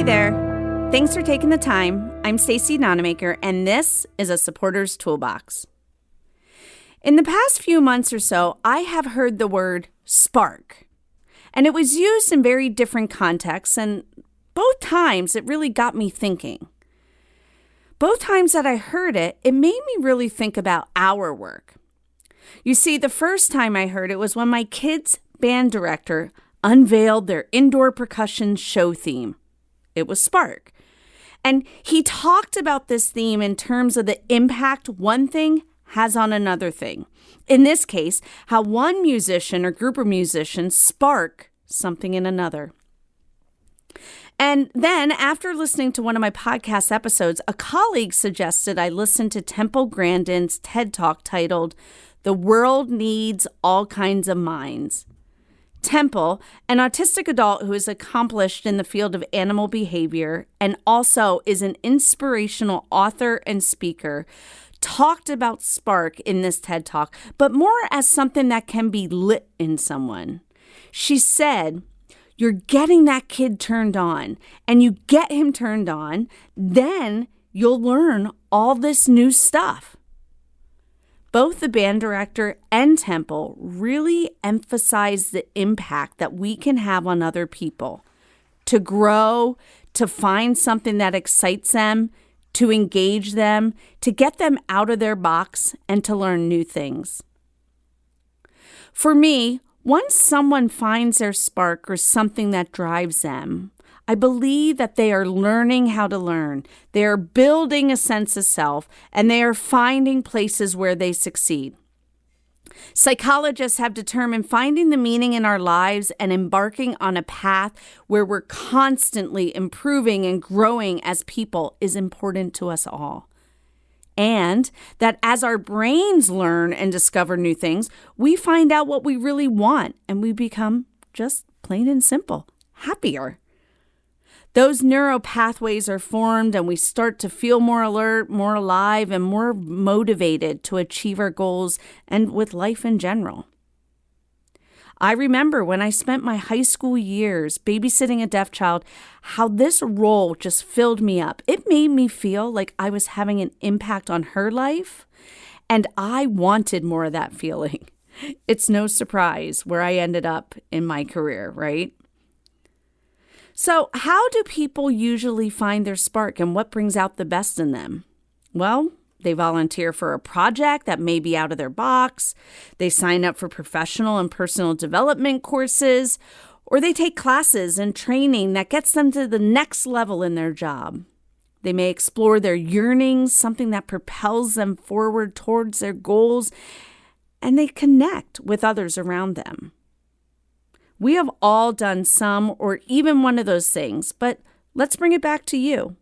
there. Thanks for taking the time. I'm Stacey Nonamaker, and this is a Supporter's Toolbox. In the past few months or so, I have heard the word spark, and it was used in very different contexts, and both times it really got me thinking. Both times that I heard it, it made me really think about our work. You see, the first time I heard it was when my kids' band director unveiled their indoor percussion show theme. It was Spark. And he talked about this theme in terms of the impact one thing has on another thing. In this case, how one musician or group of musicians spark something in another. And then, after listening to one of my podcast episodes, a colleague suggested I listen to Temple Grandin's TED Talk titled, "The World Needs All Kinds of Minds." Temple, an autistic adult who is accomplished in the field of animal behavior and also is an inspirational author and speaker, talked about spark in this TED Talk, but more as something that can be lit in someone. She said, you're getting that kid turned on, and you get him turned on, then you'll learn all this new stuff. Both the band director and Temple really emphasize the impact that we can have on other people, to grow, to find something that excites them, to engage them, to get them out of their box, and to learn new things. For me, once someone finds their spark or something that drives them, I believe that they are learning how to learn. They are building a sense of self, and they are finding places where they succeed. Psychologists have determined finding the meaning in our lives and embarking on a path where we're constantly improving and growing as people is important to us all. And that as our brains learn and discover new things, we find out what we really want, and we become just plain and simple, happier. Those neural pathways are formed, and we start to feel more alert, more alive, and more motivated to achieve our goals and with life in general. I remember when I spent my high school years babysitting a deaf child, how this role just filled me up. It made me feel like I was having an impact on her life, and I wanted more of that feeling. It's no surprise where I ended up in my career, right? So how do people usually find their spark, and what brings out the best in them? Well, they volunteer for a project that may be out of their box, they sign up for professional and personal development courses, or they take classes and training that gets them to the next level in their job. They may explore their yearnings, something that propels them forward towards their goals, and they connect with others around them. We have all done some or even one of those things, but let's bring it back to you.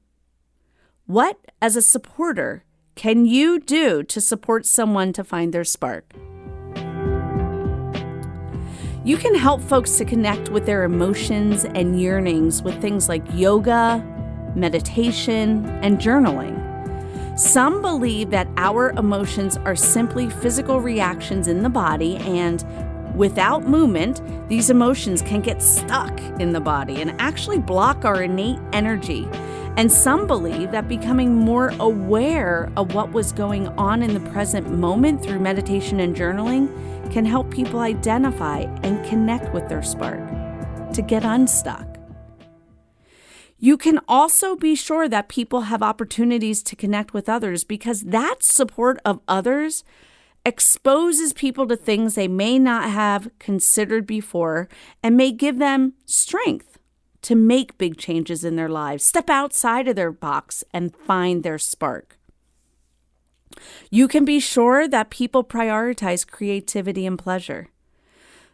What, as a supporter, can you do to support someone to find their spark? You can help folks to connect with their emotions and yearnings with things like yoga, meditation, and journaling. Some believe that our emotions are simply physical reactions in the body, and without movement, these emotions can get stuck in the body and actually block our innate energy. And some believe that becoming more aware of what was going on in the present moment through meditation and journaling can help people identify and connect with their spark, to get unstuck. You can also be sure that people have opportunities to connect with others, because that support of others exposes people to things they may not have considered before and may give them strength to make big changes in their lives, step outside of their box and find their spark. You can be sure that people prioritize creativity and pleasure.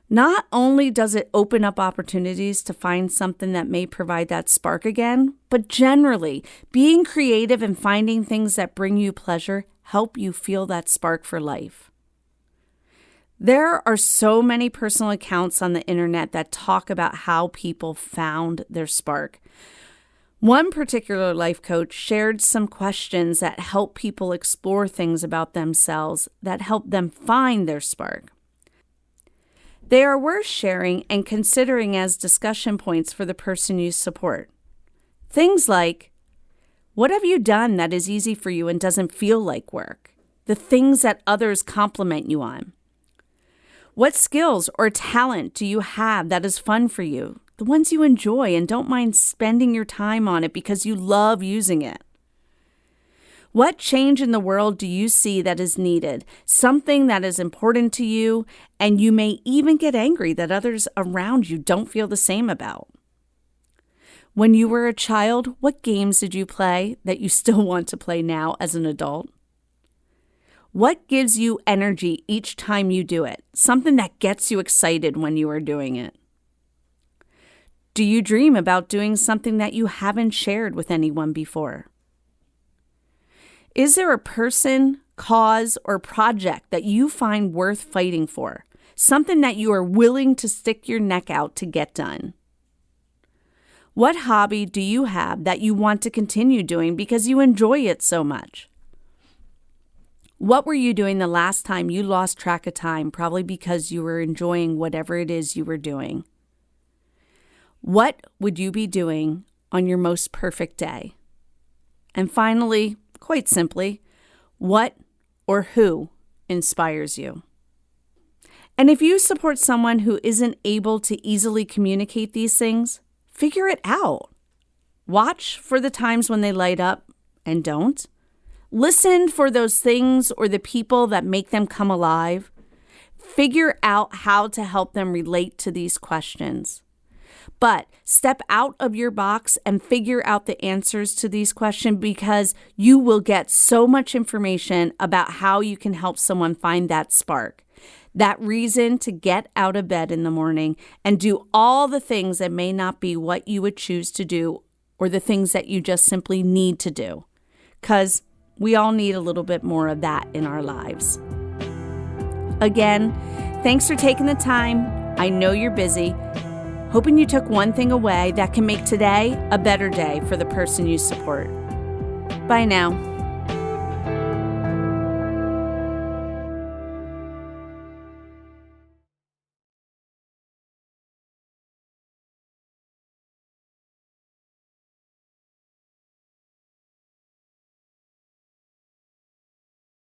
Not only does it open up opportunities to find something that may provide that spark again, but generally, being creative and finding things that bring you pleasure help you feel that spark for life. There are so many personal accounts on the internet that talk about how people found their spark. One particular life coach shared some questions that help people explore things about themselves that help them find their spark. They are worth sharing and considering as discussion points for the person you support. Things like, what have you done that is easy for you and doesn't feel like work? The things that others compliment you on. What skills or talent do you have that is fun for you? The ones you enjoy and don't mind spending your time on it because you love using it. What change in the world do you see that is needed? Something that is important to you, and you may even get angry that others around you don't feel the same about. When you were a child, what games did you play that you still want to play now as an adult? What gives you energy each time you do it? Something that gets you excited when you are doing it. Do you dream about doing something that you haven't shared with anyone before? Is there a person, cause, or project that you find worth fighting for? Something that you are willing to stick your neck out to get done? What hobby do you have that you want to continue doing because you enjoy it so much? What were you doing the last time you lost track of time, probably because you were enjoying whatever it is you were doing? What would you be doing on your most perfect day? And finally, quite simply, what or who inspires you? And if you support someone who isn't able to easily communicate these things, figure it out. Watch for the times when they light up and don't. Listen for those things or the people that make them come alive. Figure out how to help them relate to these questions. But step out of your box and figure out the answers to these questions, because you will get so much information about how you can help someone find that spark, that reason to get out of bed in the morning and do all the things that may not be what you would choose to do or the things that you just simply need to do. Because we all need a little bit more of that in our lives. Again, thanks for taking the time. I know you're busy. Hoping you took one thing away that can make today a better day for the person you support. Bye now.